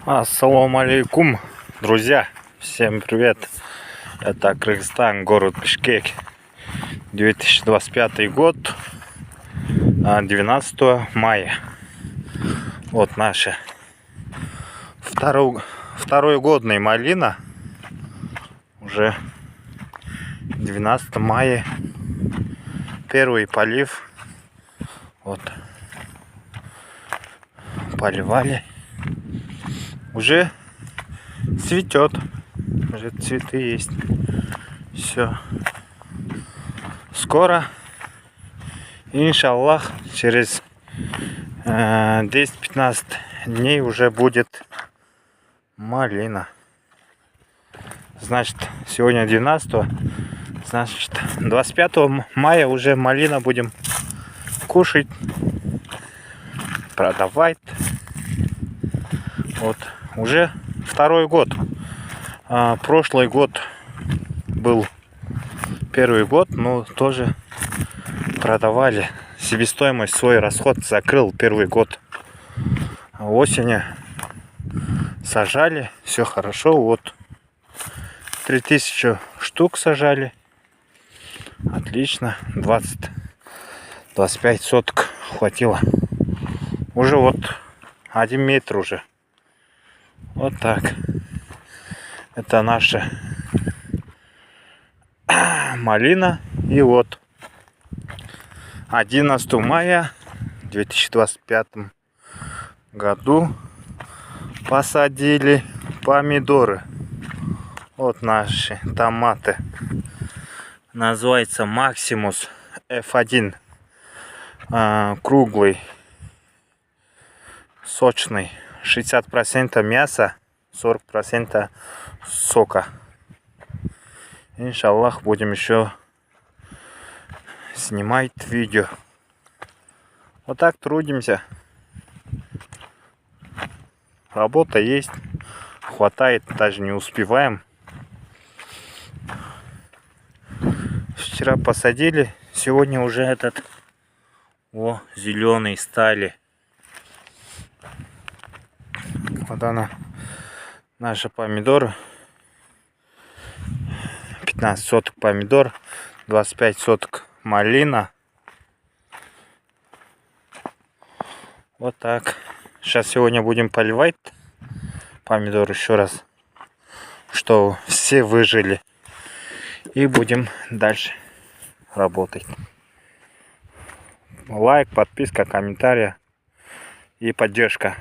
Ассаламу алейкум, друзья, всем привет. Это Кыргызстан, город Бишкек, 2025 год, 12 мая. Вот наша второй годная малина. Уже 12 мая. Первый полив. Вот. Поливали. Уже цветет. Уже цветы есть. Все. Скоро, иншаллах, через 10-15 дней уже будет малина. Значит, сегодня 12, значит, 25 мая уже малина будем кушать, продавать. Вот уже второй год. Прошлый год был первый год, но тоже продавали. Себестоимость, свой расход закрыл первый год. Осенью сажали, все хорошо. Вот 3000 штук сажали. Отлично. 20-25 соток хватило. Уже вот 1 метр уже. Вот так. Это наша малина. И вот 11 мая 2025 году посадили помидоры. Вот наши томаты. Называется Максимус F1. Круглый, сочный. 60% мяса, 40% сока. Иншаллах, будем еще снимать видео. Вот так трудимся. Работа есть, хватает, даже не успеваем. Вчера посадили, сегодня уже этот зеленый стали. Вот она, наша помидор. 15 соток помидор, 25 соток малина. Вот так. Сейчас сегодня будем поливать помидор еще раз, что все выжили. И будем дальше работать. Лайк, подписка, комментарий и поддержка.